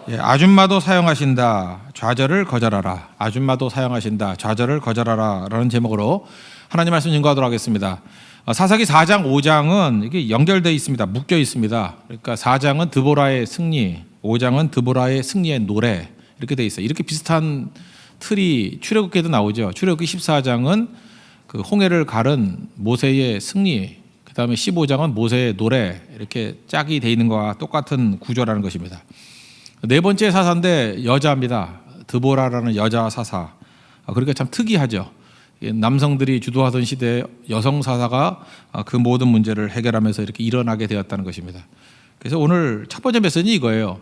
예, 아줌마도 사용하신다. 좌절을 거절하라. 아줌마도 사용하신다. 좌절을 거절하라. 라는 제목으로 하나님 말씀 증거하도록 하겠습니다. 사사기 4장, 5장은 이게 연결되어 있습니다. 묶여 있습니다. 그러니까 4장은 드보라의 승리, 5장은 드보라의 승리의 노래 이렇게 되어 있어요. 이렇게 비슷한 틀이 출애굽기에도 나오죠. 출애굽기 14장은 그 홍해를 가른 모세의 승리, 그 다음에 15장은 모세의 노래 이렇게 짝이 되어 있는 것과 똑같은 구조라는 것입니다. 네 번째 사사인데 여자입니다. 드보라라는 여자 사사. 그러니까 참 특이하죠. 남성들이 주도하던 시대에 여성 사사가 그 모든 문제를 해결하면서 이렇게 일어나게 되었다는 것입니다. 그래서 오늘 첫 번째 메시지는 이거예요.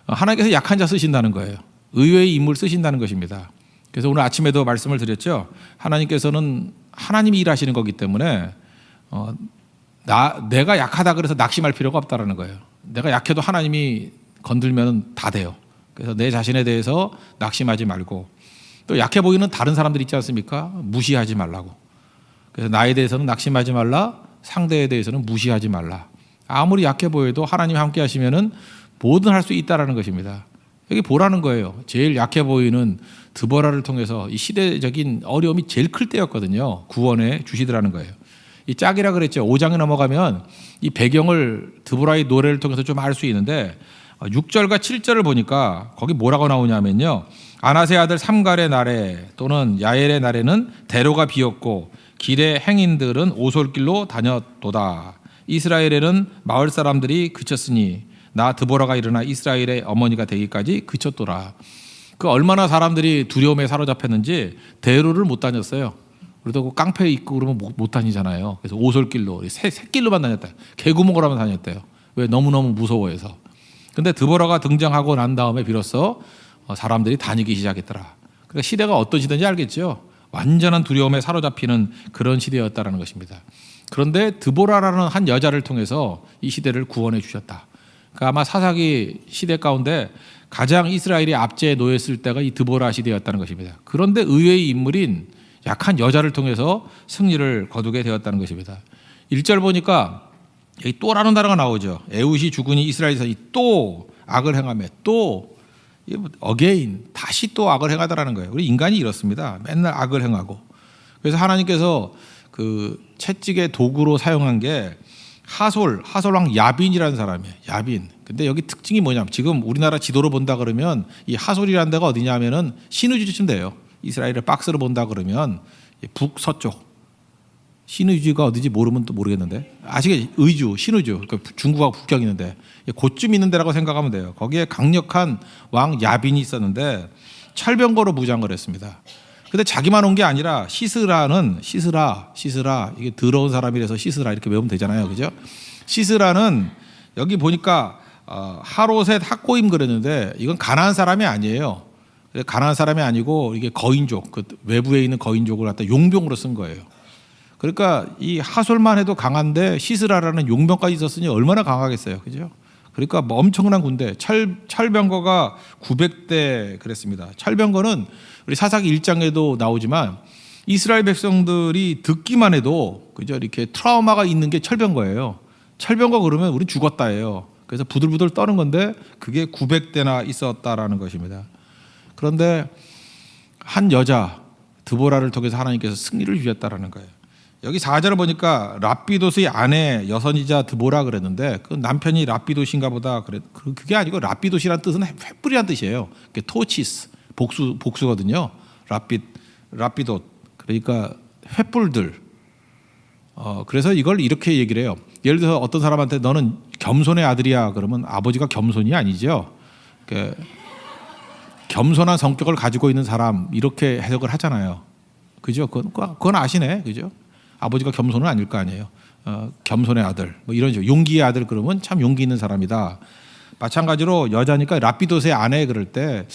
하나님께서 약한 자 쓰신다는 거예요. 의외의 인물 쓰신다는 것입니다. 그래서 오늘 아침에도 말씀을 드렸죠. 하나님께서는 하나님이 일하시는 거기 때문에 내가 약하다 그래서 낙심할 필요가 없다는 거예요. 내가 약해도 하나님이 건들면 다 돼요. 그래서 내 자신에 대해서 낙심하지 말고, 또 약해 보이는 다른 사람들 있지 않습니까? 무시하지 말라고. 그래서 나에 대해서는 낙심하지 말라, 상대에 대해서는 무시하지 말라. 아무리 약해 보여도 하나님이 함께 하시면은 뭐든 할 수 있다라는 것입니다. 여기 보라는 거예요. 제일 약해 보이는 드보라를 통해서 이 시대적인 어려움이 제일 클 때였거든요. 구원해 주시더라는 거예요. 이 짝이라 그랬죠. 5장에 넘어가면 이 배경을 드보라의 노래를 통해서 좀 알 수 있는데 6절과 7절을 보니까 거기 뭐라고 나오냐면요. 아나세 아들 삼갈의 날에 또는 야엘의 날에는 대로가 비었고 길의 행인들은 오솔길로 다녔도다. 이스라엘에는 마을 사람들이 그쳤으니 나 드보라가 일어나 이스라엘의 어머니가 되기까지 그쳤더라. 그 얼마나 사람들이 두려움에 사로잡혔는지 대로를 못 다녔어요. 그래도 깡패 입고 그러면 못 다니잖아요. 그래서 오솔길로 새길로만 다녔다. 개구멍으로만 다녔대요. 왜? 너무너무 무서워해서. 근데 드보라가 등장하고 난 다음에 비로소 사람들이 다니기 시작했더라. 그러니까 시대가 어떤 시대인지 알겠죠. 완전한 두려움에 사로잡히는 그런 시대였다라는 것입니다. 그런데 드보라라는 한 여자를 통해서 이 시대를 구원해 주셨다. 그러니까 아마 사사기 시대 가운데 가장 이스라엘이 압제에 놓였을 때가 이 드보라 시대였다는 것입니다. 그런데 의외의 인물인 약한 여자를 통해서 승리를 거두게 되었다는 것입니다. 1절 보니까 여기 또라는 단어가 나오죠. 에훗이 죽으니 이스라엘에서 또 악을 행하며 또 again 다시 또 악을 행하다라는 거예요. 우리 인간이 이렇습니다. 맨날 악을 행하고. 그래서 하나님께서 그 채찍의 도구로 사용한 게 하솔왕 야빈이라는 사람이에요. 야빈. 근데 여기 특징이 뭐냐면 지금 우리나라 지도로 본다 그러면 이 하솔이라는 데가 어디냐면은 신우주쯤 돼요. 이스라엘을 박스로 본다 그러면 북서쪽. 신의주가 어디지 모르면 또 모르겠는데 아시겠죠? 의주, 신의주, 그러니까 중국하고 국경 있는데 그쯤 있는 데라고 생각하면 돼요. 거기에 강력한 왕 야빈이 있었는데 철병거로 무장을 했습니다. 근데 자기만 온 게 아니라 시스라 이게 더러운 사람이라서 시스라 이렇게 외우면 되잖아요, 그죠? 시스라는 여기 보니까 하롯셋 학고임 그랬는데 이건 가나안 사람이 아니에요. 가나안 사람이 아니고 이게 거인족, 그 외부에 있는 거인족을 갖다 용병으로 쓴 거예요. 그러니까 이 하솔만 해도 강한데 시스라라는 용병까지 있었으니 얼마나 강하겠어요, 그죠? 그러니까 뭐 엄청난 군대, 철병거가 900대 그랬습니다. 철병거는 우리 사사기 1장에도 나오지만 이스라엘 백성들이 듣기만 해도 그죠? 이렇게 트라우마가 있는 게 철병거예요. 철병거 그러면 우리 죽었다예요. 그래서 부들부들 떠는 건데 그게 900대나 있었다라는 것입니다. 그런데 한 여자 드보라를 통해서 하나님께서 승리를 주셨다라는 거예요. 여기 4절을 보니까 랍비도스의 아내 여선이자 드보라 그랬는데 그 남편이 랍비도시인가 보다 그래. 그게 아니고 랍비도시란 뜻은 횃불이란 뜻이에요. 그게 토치스 복수거든요. 랍비도 그러니까 횃불들. 그래서 이걸 이렇게 얘기를 해요. 예를 들어서 어떤 사람한테 너는 겸손의 아들이야 그러면 아버지가 겸손이 아니죠. 그러니까 겸손한 성격을 가지고 있는 사람 이렇게 해석을 하잖아요. 그죠? 그건 아시네, 그죠? 아버지가 겸손은 아닐 거 아니에요. 겸손의 아들, 뭐 이런 식으로 용기의 아들 그러면 참 용기 있는 사람이다. 마찬가지로 여자니까 랍비도스의 아내 그럴 때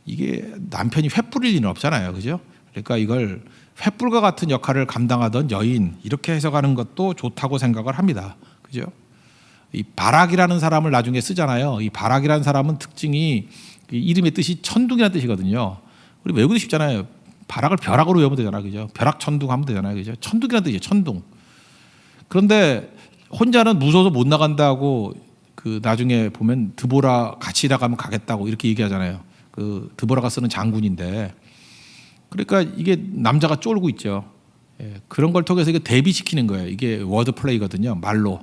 이게 남편이 횃불일 리는 없잖아요, 그죠? 그러니까 이걸 횃불과 같은 역할을 감당하던 여인 이렇게 해석하는 것도 좋다고 생각을 합니다, 그죠? 이 바락이라는 사람을 나중에 쓰잖아요. 이 바락이라는 사람은 특징이 이름의 뜻이 천둥이라는 뜻이거든요. 우리 외우기 쉽잖아요. 바락을 벼락으로 외우면 되잖아요, 그죠? 벼락천둥 하면 되잖아요, 그죠? 천둥이라는 뜻이에요, 천둥. 그런데 혼자는 무서워서 못 나간다고 그 나중에 보면 드보라 같이 나가면 가겠다고 이렇게 얘기하잖아요. 그 드보라가 쓰는 장군인데, 그러니까 이게 남자가 쫄고 있죠. 예, 그런 걸 통해서 이게 대비시키는 거예요. 이게 워드 플레이거든요. 말로.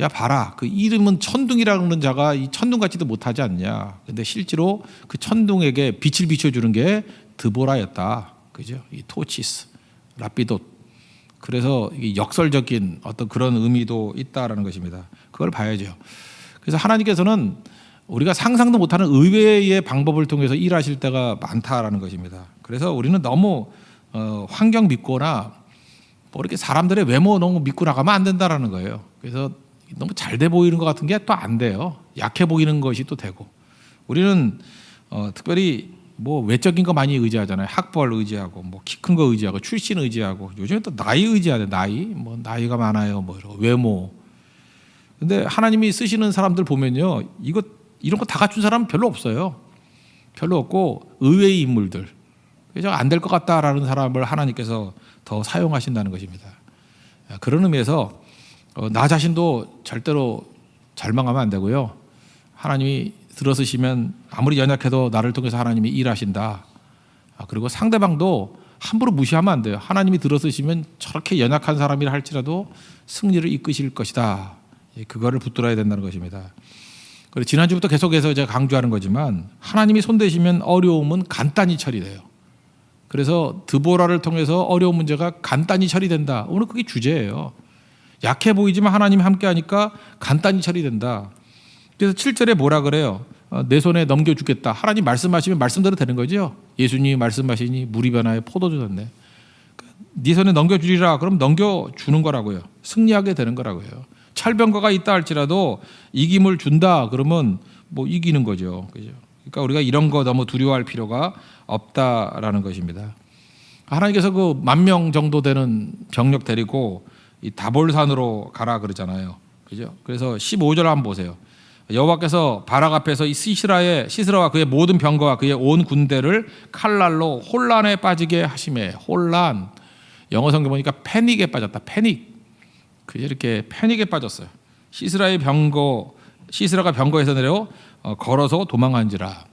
야 봐라, 그 이름은 천둥이라는 자가 이 천둥 같지도 못하지 않냐. 근데 실제로 그 천둥에게 빛을 비춰주는 게 드보라였다. 그죠? 이 토치스, 라피돗. 그래서 이게 역설적인 어떤 그런 의미도 있다라는 것입니다. 그걸 봐야죠. 그래서 하나님께서는 우리가 상상도 못하는 의외의 방법을 통해서 일하실 때가 많다라는 것입니다. 그래서 우리는 너무 환경 믿거나 뭐 이렇게 사람들의 외모 너무 믿고 나가면 안 된다라는 거예요. 그래서 너무 잘 돼 보이는 것 같은 게 또 안 돼요. 약해 보이는 것이 또 되고. 우리는 특별히 뭐 외적인 거 많이 의지하잖아요. 학벌 의지하고, 뭐 키 큰 거 의지하고, 출신 의지하고, 요즘에 또 나이 의지하네. 나이, 뭐 나이가 많아요, 뭐 외모. 근데 하나님이 쓰시는 사람들 보면요, 이런 거 다 갖춘 사람은 별로 없어요. 별로 없고 의외의 인물들. 그래서 안 될 것 같다라는 사람을 하나님께서 더 사용하신다는 것입니다. 그런 의미에서 나 자신도 절대로 절망하면 안 되고요. 하나님이 들어서시면 아무리 연약해도 나를 통해서 하나님이 일하신다. 그리고 상대방도 함부로 무시하면 안 돼요. 하나님이 들어서시면 저렇게 연약한 사람이라 할지라도 승리를 이끄실 것이다. 그거를 붙들어야 된다는 것입니다. 그리고 지난주부터 계속해서 제가 강조하는 거지만 하나님이 손대시면 어려움은 간단히 처리돼요. 그래서 드보라를 통해서 어려운 문제가 간단히 처리된다. 오늘 그게 주제예요. 약해 보이지만 하나님이 함께하니까 간단히 처리된다. 그래서 7절에 뭐라 그래요? 내 손에 넘겨주겠다. 하나님 말씀하시면 말씀대로 되는 거죠. 예수님이 말씀하시니 물이 변하여 포도주 됐네. 네 손에 넘겨주리라. 그럼 넘겨주는 거라고요. 승리하게 되는 거라고요. 철병거가 있다 할지라도 이김을 준다. 그러면 뭐 이기는 거죠. 그죠? 그러니까 우리가 이런 거 너무 두려워할 필요가 없다라는 것입니다. 하나님께서 그 10,000명 정도 되는 병력 데리고 이 다볼산으로 가라 그러잖아요. 그죠? 그래서 15절 한번 보세요. 여호와께서 바락 앞에서 이 시스라와 그의 모든 병거와 그의 온 군대를 칼날로 혼란에 빠지게 하심에. 혼란. 영어 성경 보니까 패닉에 빠졌다. 패닉. 그죠? 이렇게 패닉에 빠졌어요. 시스라가 병거에서 내려 걸어서 도망한지라.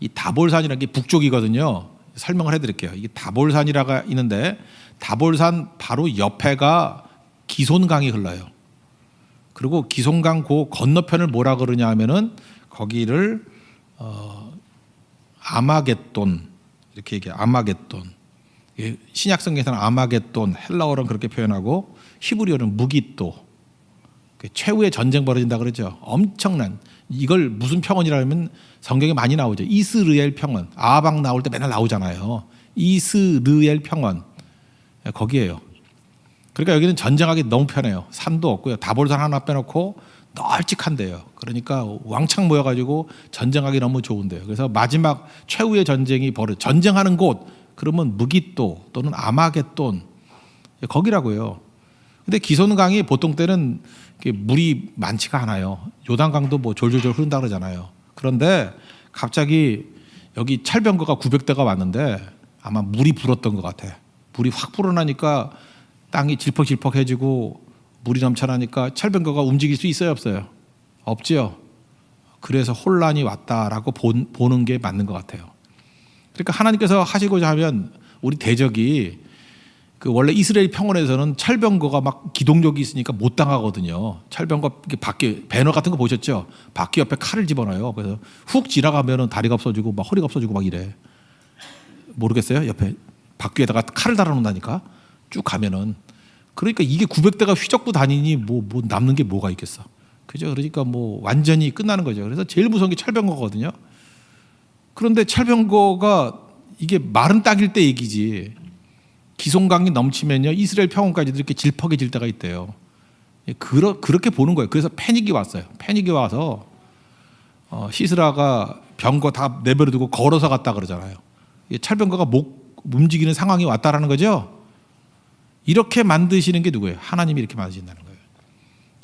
이 다볼산이라는 게 북쪽이거든요. 설명을 해드릴게요. 이게 다볼산이라가 있는데 다볼산 바로 옆에가 기손강이 흘러요. 그리고 기손강 그 건너편을 뭐라 그러냐 하면은 거기를 아마겟돈 이렇게 얘기해요. 아마겟돈. 신약성경에서는 아마겟돈, 헬라어로는 그렇게 표현하고 히브리어는 무기또. 최후의 전쟁 벌어진다 그러죠. 엄청난. 이걸 무슨 평원이라면 성경에 많이 나오죠. 이스르엘 평원. 아방 나올 때 맨날 나오잖아요. 이스르엘 평원. 거기에요. 그러니까 여기는 전쟁하기 너무 편해요. 산도 없고요. 다볼산 하나 빼놓고 널찍한데요. 그러니까 왕창 모여가지고 전쟁하기 너무 좋은데요. 그래서 마지막 최후의 전쟁이 전쟁하는 곳 그러면 무기또 또는 아마겟돈 거기라고요. 근데 기손강이 보통 때는 물이 많지가 않아요. 요단강도 뭐 졸졸졸 흐른다 그러잖아요. 그런데 갑자기 여기 철병거가 900대가 왔는데 아마 물이 불었던 것 같아. 물이 확 불어나니까 땅이 질퍽질퍽해지고 물이 넘쳐나니까 철병거가 움직일 수 있어요, 없어요? 없지요. 그래서 혼란이 왔다라고 보는 게 맞는 것 같아요. 그러니까 하나님께서 하시고자 하면 우리 대적이 그 원래 이스라엘 평원에서는 철병거가 막 기동력이 있으니까 못 당하거든요. 철병거 바퀴 배너 같은 거 보셨죠? 바퀴 옆에 칼을 집어넣어요. 그래서 훅 지나가면은 다리가 없어지고 막 허리가 없어지고 막 이래. 모르겠어요? 옆에 바퀴에다가 칼을 달아놓는다니까 쭉 가면은. 그러니까 이게 900대가 휘젓고 다니니 뭐 남는 게 뭐가 있겠어. 그죠? 그러니까 뭐 완전히 끝나는 거죠. 그래서 제일 무서운 게 철병거거든요. 그런데 철병거가 이게 마른 땅일 때 얘기지. 기손강이 넘치면요 이스라엘 평원까지도 이렇게 질퍽해질 때가 있대요. 그렇게 보는 거예요. 그래서 패닉이 왔어요. 패닉이 와서 시스라가 병거 다 내버려두고 걸어서 갔다 그러잖아요. 철병거가 못 움직이는 상황이 왔다라는 거죠. 이렇게 만드시는 게 누구예요? 하나님이 이렇게 만드신다는 거예요.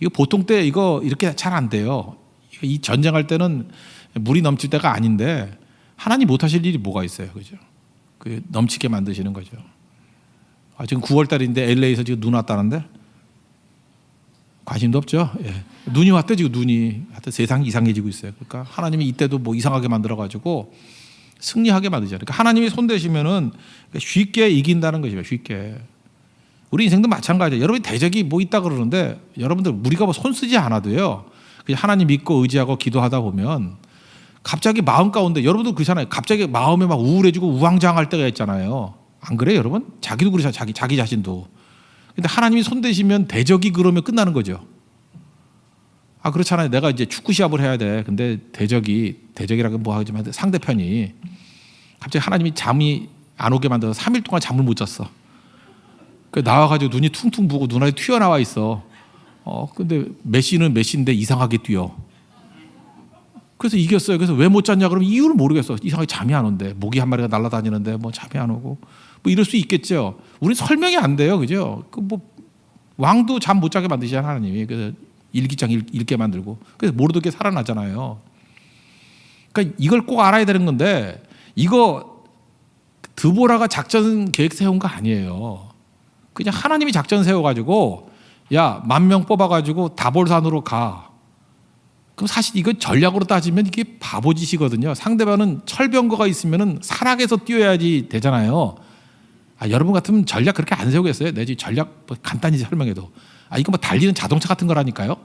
이거 보통 때 이거 이렇게 잘 안 돼요. 이 전쟁할 때는 물이 넘칠 때가 아닌데 하나님 못하실 일이 뭐가 있어요, 그죠? 그 넘치게 만드시는 거죠. 지금 9월 달인데 LA에서 지금 눈 왔다는데 관심도 없죠. 예. 눈이 왔대 지금 눈이. 하여튼 세상이 이상해지고 있어요. 그러니까 하나님이 이때도 뭐 이상하게 만들어가지고 승리하게 만들잖아요. 그러니까 하나님이 손대시면은 쉽게 이긴다는 것이죠. 쉽게. 우리 인생도 마찬가지예요. 여러분이 대적이 뭐 있다 그러는데 여러분들 우리가 뭐 손 쓰지 않아도요. 그냥 하나님 믿고 의지하고 기도하다 보면 갑자기 마음 가운데 여러분도 그렇잖아요. 갑자기 마음에 막 우울해지고 우왕좌왕할 때가 있잖아요. 안 그래요, 여러분? 자기도 그러잖아요. 자기 자신도. 근데 하나님이 손대시면 대적이 그러면 끝나는 거죠. 아, 그렇잖아요. 내가 이제 축구 시합을 해야 돼. 근데 대적이라고 뭐 하지만 상대편이 갑자기 하나님이 잠이 안 오게 만들어서 3일 동안 잠을 못 잤어. 그 나와가지고 눈이 퉁퉁 부고 눈알이 튀어나와 있어. 근데 메시는 메시인데 이상하게 뛰어. 그래서 이겼어요. 그래서 왜 못 잤냐 그러면 이유를 모르겠어. 이상하게 잠이 안 온대. 모기 한 마리가 날아다니는데 뭐 잠이 안 오고 뭐 이럴 수 있겠죠. 우리 설명이 안 돼요, 그죠? 그 뭐 왕도 잠 못 자게 만드시잖아요, 하나님이. 그래서 일기장 읽게 만들고 그래서 모르게 살아나잖아요. 그러니까 이걸 꼭 알아야 되는 건데 이거 드보라가 작전 계획 세운 거 아니에요. 그냥 하나님이 작전 세워가지고 야 10,000명 뽑아가지고 다볼산으로 가. 그럼 사실 이거 전략으로 따지면 이게 바보짓이거든요. 상대방은 철병거가 있으면은 산악에서 뛰어야지 되잖아요. 여러분 같으면 전략 그렇게 안 세우겠어요? 내지 전략 뭐 간단히 설명해도. 이거 뭐 달리는 자동차 같은 거라니까요.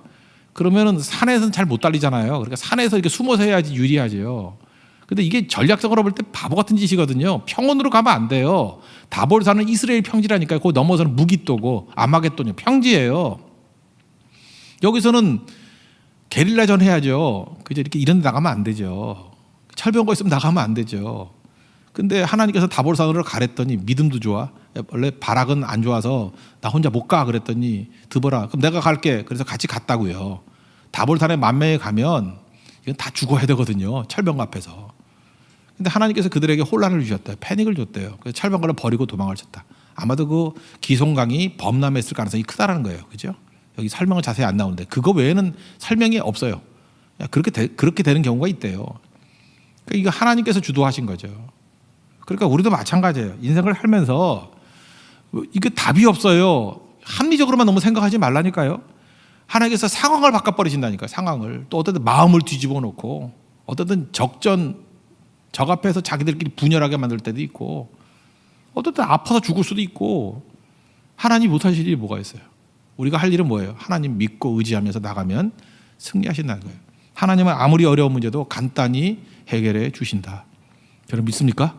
그러면은 산에서는 잘 못 달리잖아요. 그러니까 산에서 이렇게 숨어서 해야지 유리하죠. 근데 이게 전략적으로 볼 때 바보 같은 짓이거든요. 평원으로 가면 안 돼요. 다볼산은 이스라엘 평지라니까요. 그 넘어서는 무기또고 아마겟돈이요. 평지예요. 여기서는 게릴라전 해야죠. 그죠? 이렇게 이런 데 나가면 안 되죠. 철병거 있으면 나가면 안 되죠. 근데 하나님께서 다볼산으로 가랬더니 믿음도 좋아. 원래 바락은 안 좋아서 나 혼자 못 가 그랬더니 드보라 그럼 내가 갈게. 그래서 같이 갔다고요. 다볼산에 10,000명이 가면 이건 다 죽어야 되거든요. 철병거 앞에서. 근데 하나님께서 그들에게 혼란을 주셨대요. 패닉을 줬대요. 그래서 철병거를 버리고 도망을 쳤다. 아마도 그 기송강이 범람했을 가능성이 크다라는 거예요. 그죠? 여기 설명은 자세히 안 나오는데 그거 외에는 설명이 없어요. 그렇게 되는 경우가 있대요. 그러니까 이거 하나님께서 주도하신 거죠. 그러니까 우리도 마찬가지예요. 인생을 살면서 이게 답이 없어요. 합리적으로만 너무 생각하지 말라니까요. 하나님께서 상황을 바꿔버리신다니까요. 상황을. 또 어떤 때 마음을 뒤집어 놓고 어떤 때는 적 앞에서 자기들끼리 분열하게 만들 때도 있고 어떤 때 아파서 죽을 수도 있고 하나님 못하실 일이 뭐가 있어요. 우리가 할 일은 뭐예요? 하나님 믿고 의지하면서 나가면 승리하신다는 거예요. 하나님은 아무리 어려운 문제도 간단히 해결해 주신다. 여러분 믿습니까?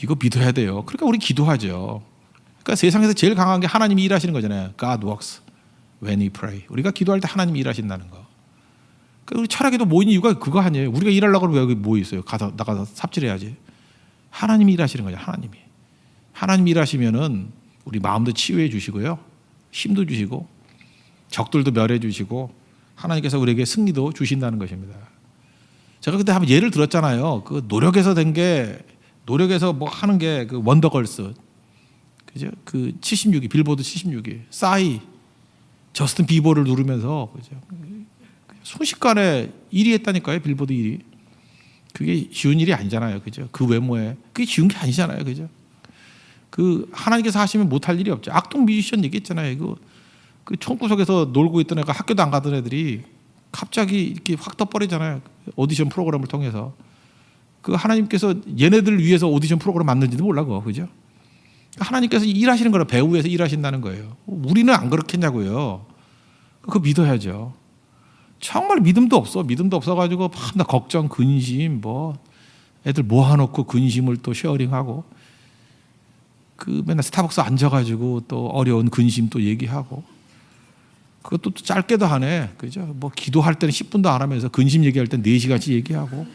이거 믿어야 돼요. 그러니까 우리 기도하죠. 그러니까 세상에서 제일 강한 게 하나님이 일하시는 거잖아요. God works when we pray. 우리가 기도할 때 하나님이 일하신다는 거. 그러니까 우리 철학에도 모인 이유가 그거 아니에요. 우리가 일하려고 그러면 여기 뭐 있어요? 나가서 삽질해야지. 하나님이 일하시는 거죠. 하나님이 일하시면은 우리 마음도 치유해 주시고요. 힘도 주시고 적들도 멸해 주시고 하나님께서 우리에게 승리도 주신다는 것입니다. 제가 그때 한번 예를 들었잖아요. 그 노력해서 뭐 하는 게 그 원더걸스, 그죠? 그 76위 빌보드 76위 싸이 저스틴 비버를 누르면서 그죠? 순식간에 1위 했다니까요. 빌보드 1위. 그게 쉬운 일이 아니잖아요. 그죠? 그 외모에 그게 쉬운 게 아니잖아요. 그죠? 그 하나님께서 하시면 못할 일이 없죠. 악동 뮤지션 얘기했잖아요. 그 총구석에서 놀고 있던 애가 학교도 안 가던 애들이 갑자기 이렇게 확 떠버리잖아요. 오디션 프로그램을 통해서. 그 하나님께서 얘네들을 위해서 오디션 프로그램 만든지도 몰라 그거. 그죠? 하나님께서 일하시는 거라 배우에서 일하신다는 거예요. 우리는 안 그렇겠냐고요. 그거 믿어야죠. 정말 믿음도 없어가지고 나 걱정, 근심, 뭐 애들 모아놓고 근심을 또 쉐어링하고 그 맨날 스타벅스 앉아가지고 또 어려운 근심 또 얘기하고 그것도 또 짧게도 하네. 그죠? 뭐 기도할 때는 10분도 안 하면서 근심 얘기할 땐 4시간씩 얘기하고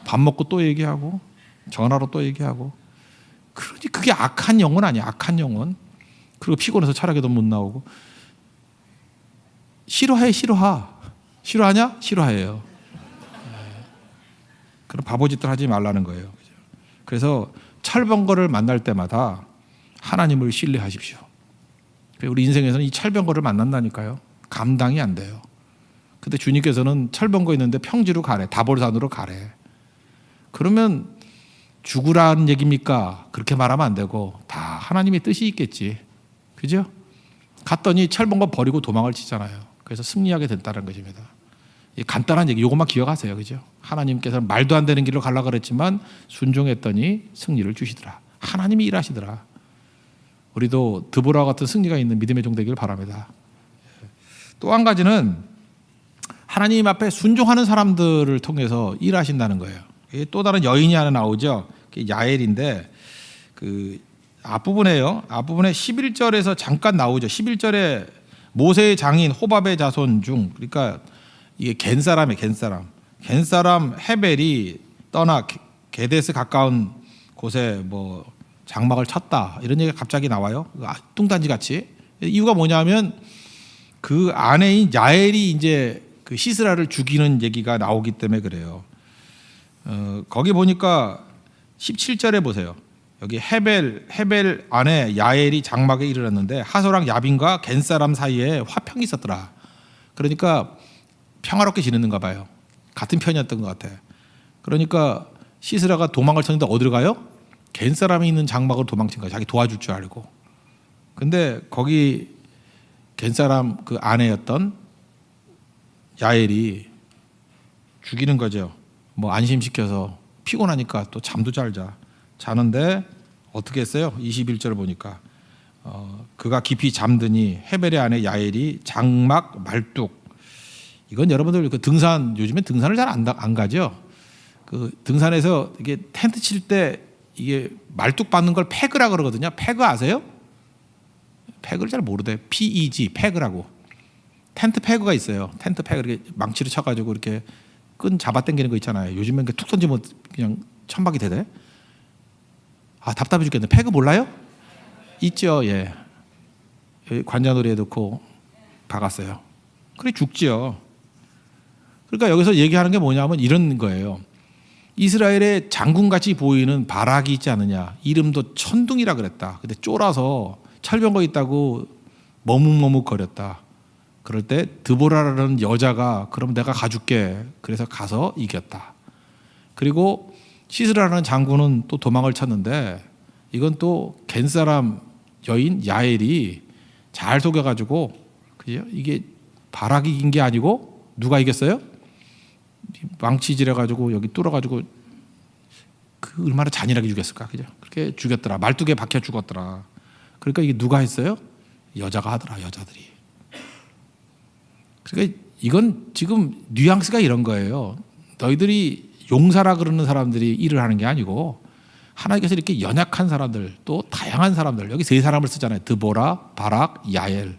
밥 먹고 또 얘기하고 전화로 또 얘기하고 그러니 그게 악한 영혼 아니야. 악한 영혼. 그리고 피곤해서 철학에도 못 나오고 싫어하냐? 싫어해요. 그런 바보짓들 하지 말라는 거예요. 그래서 철병거를 만날 때마다 하나님을 신뢰하십시오. 우리 인생에서는 이 철병거를 만난다니까요. 감당이 안 돼요. 근데 주님께서는 철병거 있는데 평지로 가래. 다볼산으로 가래. 그러면 죽으라는 얘기입니까? 그렇게 말하면 안 되고 다 하나님의 뜻이 있겠지. 그죠? 갔더니 철병거 버리고 도망을 치잖아요. 그래서 승리하게 됐다는 것입니다. 이 간단한 얘기, 이것만 기억하세요, 그죠? 하나님께서는 말도 안 되는 길로 가려고 그랬지만 순종했더니 승리를 주시더라. 하나님이 일하시더라. 우리도 드보라와 같은 승리가 있는 믿음의 종 되기를 바랍니다. 또 한 가지는 하나님 앞에 순종하는 사람들을 통해서 일하신다는 거예요. 또 다른 여인이 하나 나오죠. 야엘인데 그 앞부분에요. 앞부분에 11절에서 잠깐 나오죠. 11절에 모세의 장인 호밥의 자손 중, 그러니까 이게 겐 사람이에요. 겐 사람 헤벨이 떠나 게데스 가까운 곳에 뭐 장막을 쳤다, 이런 얘기가 갑자기 나와요. 뚱딴지 같이. 이유가 뭐냐면 그 아내인 야엘이 이제 그 시스라를 죽이는 얘기가 나오기 때문에 그래요. 거기 보니까 17절에 보세요. 여기 헤벨 아내 야엘이 장막에 이르렀는데 하소랑 야빈과 겐 사람 사이에 화평이 있었더라. 그러니까 평화롭게 지내는가 봐요. 같은 편이었던 것 같아. 그러니까 시스라가 도망을 쳤는데 어디로 가요? 겐 사람이 있는 장막으로 도망친 거야. 자기 도와줄 줄 알고. 근데 거기 겐 사람 그 아내였던 야엘이 죽이는 거죠. 뭐 안심시켜서 피곤하니까 또 잠도 잘 자는데 어떻게 했어요? 21절 보니까 그가 깊이 잠드니 헤벨의 아내 야엘이 장막 말뚝. 이건 여러분들 그 등산, 요즘에 등산을 잘 안 가죠. 그 등산에서 이게 텐트 칠 때 이게 말뚝 받는 걸 패그라 그러거든요. 패그 아세요? 패그를 잘 모르대. PEG 패그라고. 텐트 패그가 있어요. 텐트 패그 이렇게 망치를 쳐가지고 이렇게 끈 잡아 당기는 거 있잖아요. 요즘엔 툭 던지면 그냥 천박이 되대. 아, 답답해 죽겠네. 패그 몰라요? 있죠. 예. 관자놀이에 넣고 박았어요. 그래 죽지요. 그러니까 여기서 얘기하는 게 뭐냐면 이런 거예요. 이스라엘의 장군같이 보이는 바락이 있지 않느냐. 이름도 천둥이라 그랬다. 근데 쫄아서 철병거 있다고 머뭇머뭇거렸다. 그럴 때 드보라라는 여자가 그럼 내가 가줄게. 그래서 가서 이겼다. 그리고 시스라라는 장군은 또 도망을 쳤는데 이건 또 겐 사람 여인 야엘이 잘 속여가지고, 그죠? 이게 바락이 이긴 게 아니고 누가 이겼어요? 망치질해가지고 여기 뚫어가지고 그 얼마나 잔인하게 죽였을까, 그죠? 그렇게 죽였더라. 말뚝에 박혀 죽었더라. 그러니까 이게 누가 했어요? 여자가 하더라. 여자들이. 그러니까 이건 지금 뉘앙스가 이런 거예요. 너희들이 용사라 그러는 사람들이 일을 하는 게 아니고 하나님께서 이렇게 연약한 사람들, 또 다양한 사람들, 여기 세 사람을 쓰잖아요. 드보라, 바락, 야엘.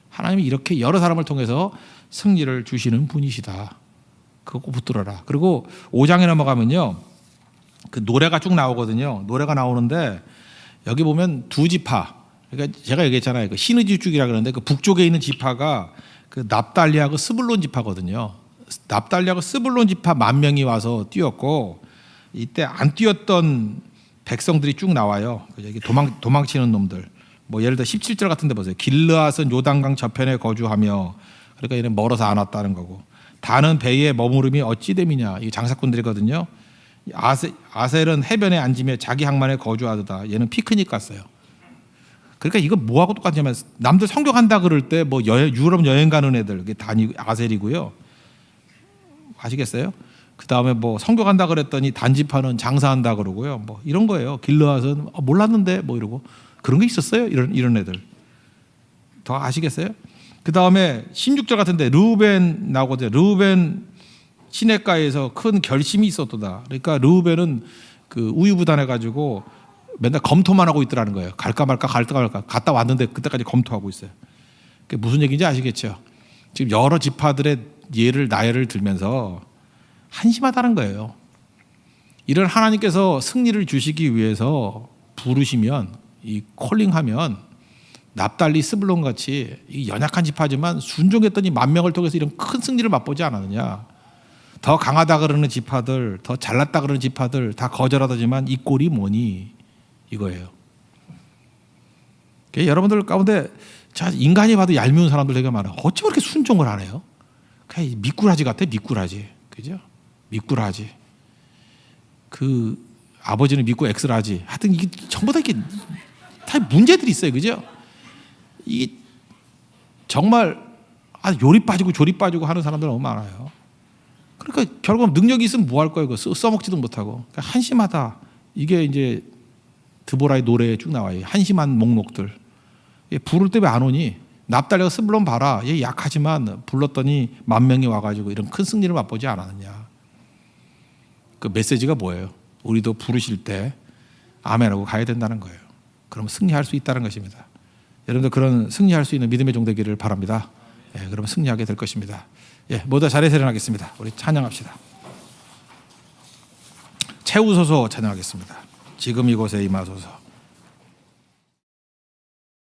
하나님이 이렇게 여러 사람을 통해서 승리를 주시는 분이시다. 그거 꼭 붙들어라. 그리고 5장에 넘어가면요, 그 노래가 쭉 나오거든요. 노래가 나오는데 여기 보면 두 지파, 그러니까 제가 얘기했잖아요. 그 시느지 쪽이라 그러는데 그 북쪽에 있는 지파가 그 납달리하고 스불론 지파거든요. 납달리하고 스불론 지파 10,000명이 와서 뛰었고, 이때 안 뛰었던 백성들이 쭉 나와요. 여기 도망치는 놈들. 뭐 예를 들어 17절 같은 데 보세요. 길르앗은 요단강 저편에 거주하며, 그러니까 얘는 멀어서 안 왔다는 거고, 다는 배에 머무름이 어찌 됨이냐. 이게 장사꾼들이거든요. 아셀은 해변에 앉으며 자기 항만에 거주하다. 얘는 피크닉 갔어요. 그러니까 이거 뭐하고 똑같냐면 남들 성경한다 그럴 때 뭐 유럽 여행 가는 애들, 그게 다 아셀이고요. 아시겠어요? 그 다음에 뭐 성경한다 그랬더니 단지파는 장사한다 그러고요. 뭐 이런 거예요. 길르앗은 몰랐는데 뭐 이러고, 그런 게 있었어요. 이런 애들. 더 아시겠어요? 그 다음에 16절 같은데 르우벤 나오거든요. 르우벤 시냇가에서 큰 결심이 있었도다. 그러니까 르우벤은 그 우유부단해가지고 맨날 검토만 하고 있더라는 거예요. 갈까 말까 갔다 왔는데 그때까지 검토하고 있어요. 그게 무슨 얘기인지 아시겠죠? 지금 여러 지파들의 나열을 들면서 한심하다는 거예요. 이런 하나님께서 승리를 주시기 위해서 부르시면, 이 콜링하면 납달리 스불론 같이 연약한 지파지만 순종했더니 10,000명을 통해서 이런 큰 승리를 맛보지 않았느냐. 더 강하다 그러는 지파들, 더 잘났다 그러는 지파들 다 거절하다지만 이 꼴이 뭐니, 이거예요. 여러분들 가운데 인간이 봐도 얄미운 사람들 되게 많아요. 어찌 그렇게 순종을 안 해요? 그냥 미꾸라지 같아. 미꾸라지. 그죠? 미꾸라지. 그 아버지는 믿고 X라지. 하여튼 이게 전부 다 이게 다 문제들이 있어요. 그죠? 이게 정말 요리 빠지고 조리 빠지고 하는 사람들 너무 많아요. 그러니까 결국 능력이 있으면 뭐 할 거예요? 그거 써먹지도 못하고. 그러니까 한심하다. 이게 이제 드보라의 노래에 쭉 나와요. 한심한 목록들. 부를 때 왜 안 오니? 납달려서 물론 봐라. 얘 약하지만 불렀더니 10,000명이 와가지고 이런 큰 승리를 맛보지 않았느냐. 그 메시지가 뭐예요? 우리도 부르실 때 아멘하고 가야 된다는 거예요. 그러면 승리할 수 있다는 것입니다. 여러분들 그런 승리할 수 있는 믿음의 종 되기를 바랍니다. 예, 그러면 승리하게 될 것입니다. 예, 모두 자리에서 일어나겠습니다. 우리 찬양합시다. 채우소서 찬양하겠습니다. 지금 이곳에 임하소서.